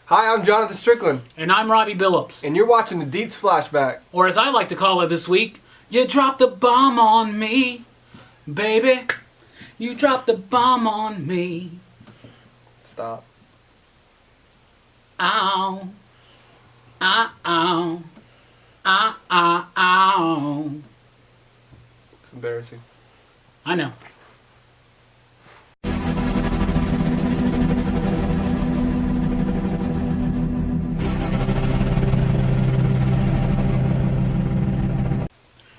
Hi, I'm Jonathan Strickland. And I'm Robbie Billups. And you're watching the Deeps Flashback. Or as I like to call it this week, you dropped the bomb on me, baby. You dropped the bomb on me. Stop. Ow. Ow. Ow. Ow. Ow. Ow. It's embarrassing. I know.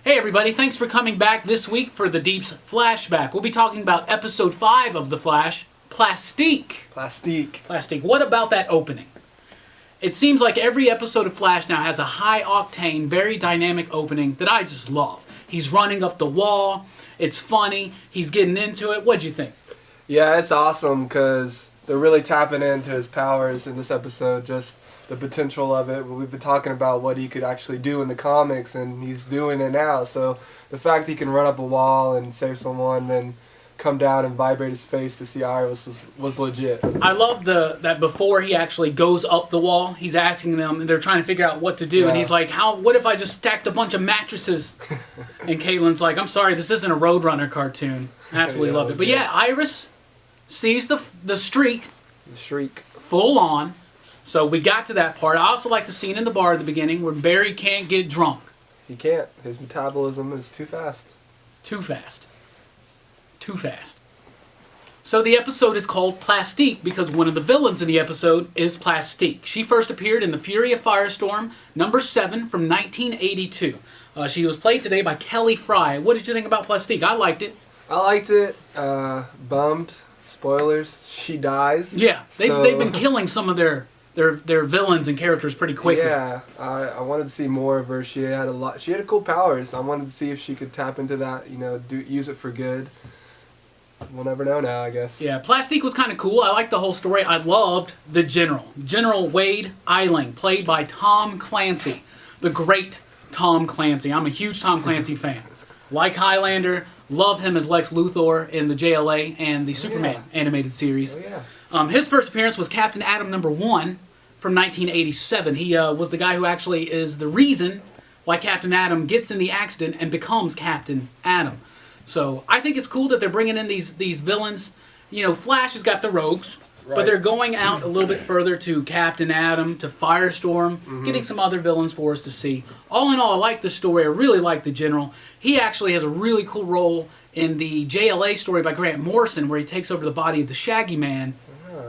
Hey everybody, thanks for coming back this week for the Deeps Flashback. We'll be talking about episode 5 of The Flash, Plastique. Plastique. Plastique. What about that opening? It seems like every episode of Flash now has a high-octane, very dynamic opening that I just love. He's running up the wall, it's funny, he's getting into it. What'd you think? Yeah, it's awesome because they're really tapping into his powers in this episode, just the potential of it. We've been talking about what he could actually do in the comics, and he's doing it now. So the fact that he can run up a wall and save someone, then come down and vibrate his face to see Iris was legit. I love that before he actually goes up the wall, he's asking them, and they're trying to figure out what to do, and he's like, what if I just stacked a bunch of mattresses? And Caitlin's like, I'm sorry, this isn't a Roadrunner cartoon. I absolutely loved it. But yeah, Iris sees the streak. The shriek. Full on. So we got to that part. I also like the scene in the bar at the beginning where Barry can't get drunk. He can't. His metabolism is too fast. Too fast. Too fast. So the episode is called Plastique because one of the villains in the episode is Plastique. She first appeared in The Fury of Firestorm, number 7 from 1982. She was played today by Kelly Fry. What did you think about Plastique? I liked it. I liked it. Bummed. Spoilers. She dies. Yeah, they've been killing some of their villains and characters pretty quickly. Yeah, I wanted to see more of her. She had cool powers. I wanted to see if she could tap into that, use it for good. We'll never know now, I guess. Yeah, Plastique was kind of cool. I liked the whole story. I loved the General. General Wade Eiling, played by Tom Clancy. The great Tom Clancy. I'm a huge Tom Clancy fan. Like Highlander, love him as Lex Luthor in the JLA and the Superman animated series. Oh, yeah. His first appearance was Captain Atom number 1 from 1987. He was the guy who actually is the reason why Captain Atom gets in the accident and becomes Captain Atom. So I think it's cool that they're bringing in these villains. Flash has got the rogues, but they're going out a little bit further to Captain Atom, to Firestorm, getting some other villains for us to see. All in all, I like the story. I really like the General. He actually has a really cool role in the JLA story by Grant Morrison where he takes over the body of the Shaggy Man.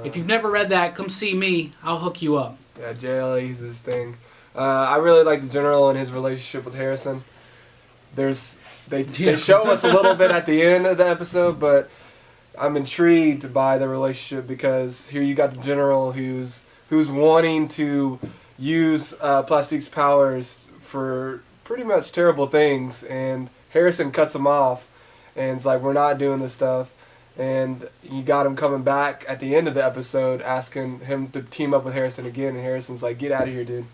If you've never read that, come see me. I'll hook you up. Yeah, JLA is his thing. I really like the General and his relationship with Harrison. They show us a little bit at the end of the episode, but I'm intrigued by the relationship because here you got the General who's wanting to use Plastique's powers for pretty much terrible things, and Harrison cuts him off, and it's like, we're not doing this stuff. And you got him coming back at the end of the episode asking him to team up with Harrison again, and Harrison's like, get out of here, dude.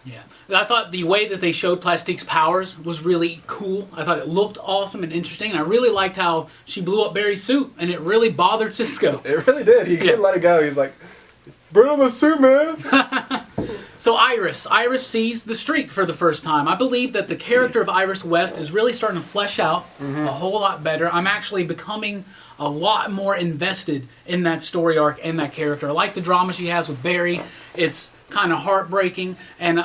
Yeah. I thought the way that they showed Plastique's powers was really cool. I thought it looked awesome and interesting, and I really liked how she blew up Barry's suit, and it really bothered Cisco. It really did. He couldn't let it go. He's like, burn up my suit, man. So Iris sees the streak for the first time. I believe that the character of Iris West is really starting to flesh out a whole lot better. I'm actually becoming a lot more invested in that story arc and that character. I like the drama she has with Barry. It's kind of heartbreaking, and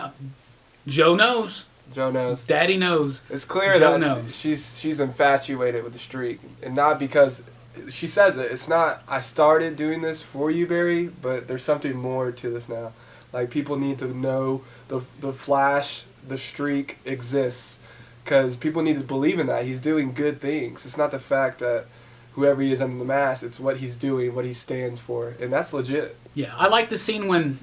Joe knows. Joe knows. Daddy knows. It's clear that she's infatuated with the streak, and not because she says it. It's not, I started doing this for you, Barry, but there's something more to this now. Like, people need to know the Flash, the streak exists, because people need to believe in that. He's doing good things. It's not the fact that whoever he is under the mask, it's what he's doing, what he stands for, and that's legit. Yeah, I like the scene when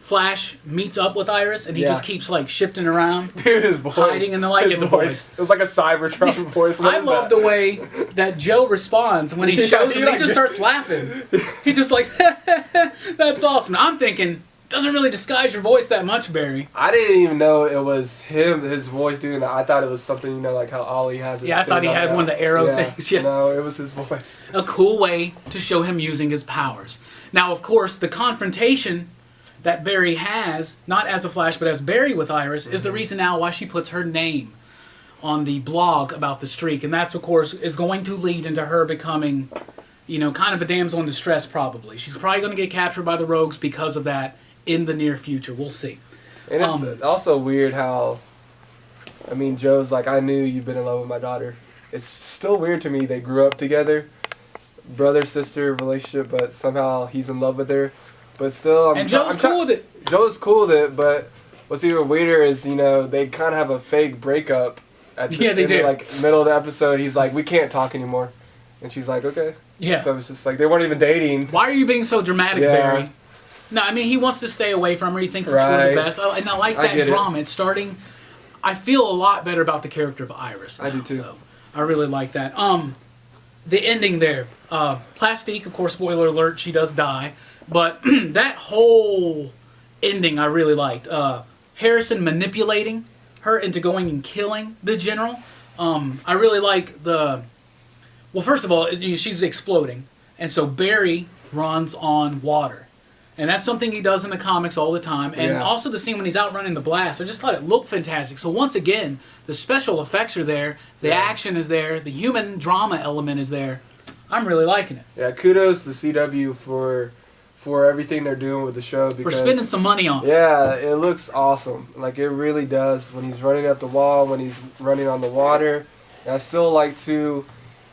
Flash meets up with Iris, and he just keeps like shifting around, dude, his voice, hiding in the light. His voice. It was like a Cybertron voice. I love the way that Joe responds when he shows him. He just starts laughing. He just like, that's awesome. I'm thinking, doesn't really disguise your voice that much, Barry. I didn't even know it was him, his voice doing that. I thought it was something, like how Ollie has his I thought he had one of the arrow things. Yeah. No, it was his voice. A cool way to show him using his powers. Now, of course, the confrontation that Barry has, not as the Flash, but as Barry with Iris, is the reason now why she puts her name on the blog about the streak. And that's, of course, is going to lead into her becoming, kind of a damsel in distress, probably. She's probably going to get captured by the Rogues because of that in the near future. We'll see. And it's also weird how, Joe's like, I knew you've been in love with my daughter. It's still weird to me they grew up together, brother-sister relationship, but somehow he's in love with her. But still, Joe's cool with it. Joe's cool with it, but what's even weirder is, they kind of have a fake breakup. They do. Middle of the episode, he's like, we can't talk anymore. And she's like, okay. Yeah. So it's just like, they weren't even dating. Why are you being so dramatic, Barry? No, he wants to stay away from her. He thinks it's for the best. And I like that drama. It's starting. I feel a lot better about the character of Iris now, I do too. So I really like that. The ending there. Plastique, of course, spoiler alert, she does die. But that whole ending I really liked. Harrison manipulating her into going and killing the general. I really like the... Well, first of all, she's exploding. And so Barry runs on water. And that's something he does in the comics all the time. And also the scene when he's out running the blast. I just thought it looked fantastic. So once again, the special effects are there. The action is there. The human drama element is there. I'm really liking it. Yeah, kudos to CW for everything they're doing with the show. Because, for spending some money on it. Yeah, it looks awesome. Like, it really does. When he's running up the wall, when he's running on the water. And I still like to,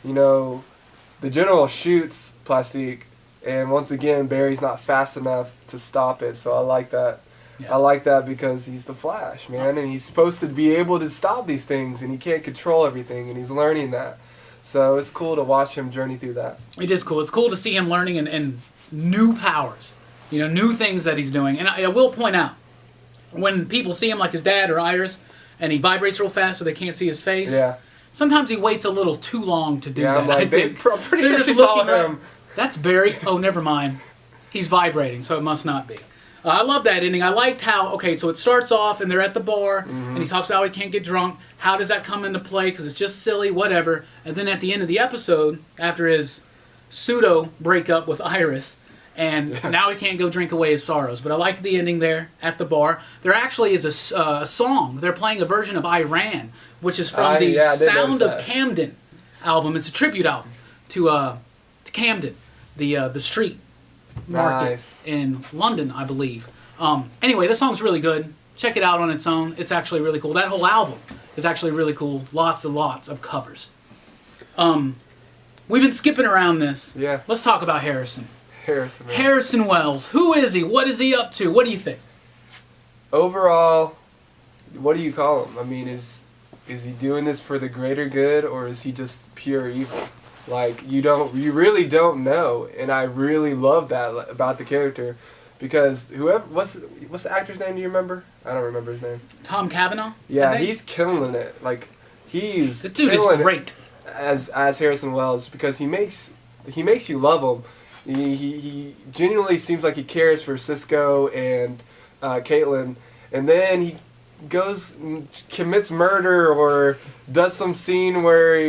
the general shoots Plastique. And once again, Barry's not fast enough to stop it, so I like that. Yeah. I like that because he's the Flash, man, and he's supposed to be able to stop these things, and he can't control everything, and he's learning that. So it's cool to watch him journey through that. It is cool. It's cool to see him learning and new powers, new things that he's doing. And I will point out, when people see him like his dad or Iris, and he vibrates real fast so they can't see his face, sometimes he waits a little too long to do that. I'm like, I'm pretty sure she saw him. That's Barry. Oh, never mind. He's vibrating, so it must not be. I love that ending. I liked how, so it starts off and they're at the bar, and he talks about how he can't get drunk. How does that come into play? Because it's just silly, whatever. And then at the end of the episode, after his pseudo breakup with Iris, and now he can't go drink away his sorrows. But I like the ending there at the bar. There actually is a song. They're playing a version of Iran, which is from the Sound of Camden album. It's a tribute album to Camden. The street market in London, I believe. Anyway, this song's really good. Check it out on its own. It's actually really cool. That whole album is actually really cool. Lots and lots of covers. We've been skipping around this. Yeah. Let's talk about Harrison. Man. Harrison Wells. Who is he? What is he up to? What do you think? Overall, what do you call him? Is he doing this for the greater good, or is he just pure evil? Like, you really don't know, and I really love that about the character, because what's the actor's name? Do you remember? I don't remember his name. Tom Cavanaugh. Yeah, he's killing it. Like, he's the dude is great as Harrison Wells, because he makes you love him. He genuinely seems like he cares for Cisco and Caitlin, and then he goes and commits murder or does some scene where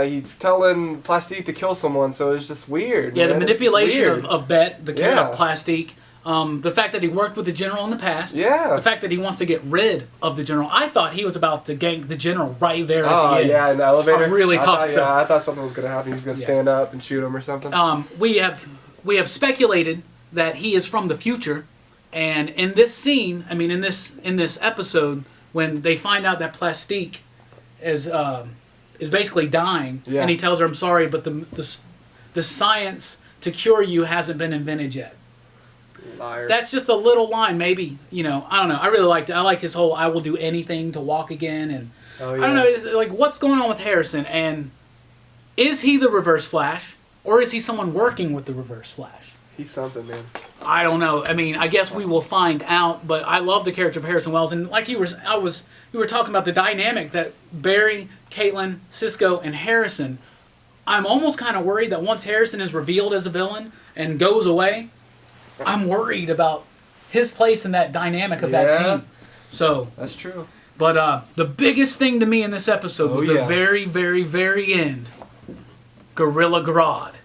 he's telling Plastique to kill someone, so it's just weird. Yeah, man. The manipulation of Bet, the character of Plastique, the fact that he worked with the General in the past, the fact that he wants to get rid of the General. I thought he was about to gank the General right there at the end. Yeah, in the elevator. I really thought so. Yeah, I thought something was going to happen. He's going to stand up and shoot him or something. We have speculated that he is from the future. And in this scene, in this episode, when they find out that Plastique is basically dying, and he tells her, "I'm sorry, but the science to cure you hasn't been invented yet." Liar. That's just a little line, maybe. I don't know. I really liked it. I like his whole "I will do anything to walk again," and I don't know. It's like, what's going on with Harrison? And is he the Reverse Flash, or is he someone working with the Reverse Flash? He's something, man. I don't know. I guess we will find out. But I love the character of Harrison Wells, and like we were talking about the dynamic that Barry, Caitlin, Cisco, and Harrison. I'm almost kind of worried that once Harrison is revealed as a villain and goes away, I'm worried about his place in that dynamic of that team. So that's true. But the biggest thing to me in this episode was the very, very, very end. Gorilla Grodd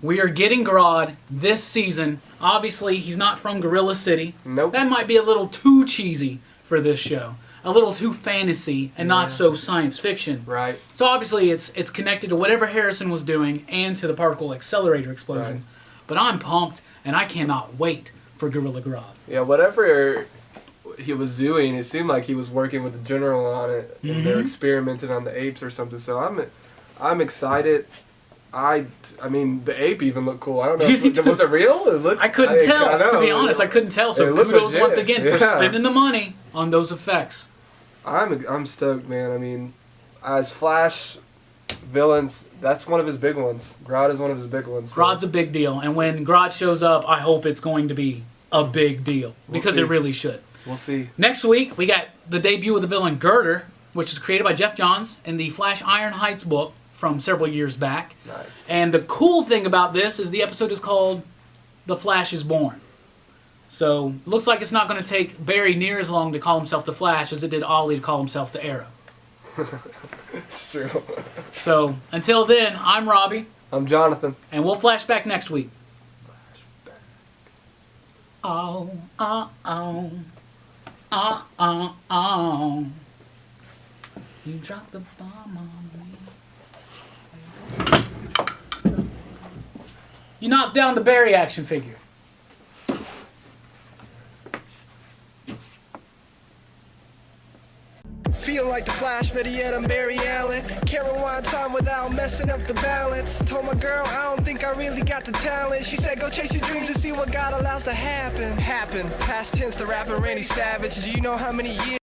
We are getting Grodd this season. Obviously, he's not from Gorilla City. Nope. That might be a little too cheesy for this show. A little too fantasy and not so science fiction. Right. So obviously it's connected to whatever Harrison was doing and to the particle accelerator explosion. Right. But I'm pumped and I cannot wait for Gorilla Grodd. Yeah, whatever he was doing, it seemed like he was working with the general on it, and they're experimenting on the apes or something. So I'm excited. I mean, the ape even looked cool. I don't know. Was it real? It looked, I couldn't tell. I know. To be honest, I couldn't tell. So kudos legit. once again for spending the money on those effects. I'm stoked, man. I mean, as Flash villains, that's one of his big ones. Grodd is one of his big ones. So. Grodd's a big deal, and when Grodd shows up, I hope it's going to be a big deal because it really should. We'll see. Next week, we got the debut of the villain Girder, which is created by Jeff Johns in the Flash Iron Heights book from several years back. Nice. And the cool thing about this is the episode is called The Flash is Born. So, looks like it's not going to take Barry near as long to call himself the Flash as it did Ollie to call himself the Arrow. It's true. So, until then, I'm Robbie. I'm Jonathan. And we'll flash back next week. Oh, oh, oh. Oh, oh, oh. You dropped the bomb on me. You knocked down the Barry action figure. Feel like the Flash, better yet I'm Barry Allen. Can't rewind time without messing up the balance. Told my girl I don't think I really got the talent. She said go chase your dreams and see what God allows to happen. Past tense, the rapper Randy Savage. Do you know how many years?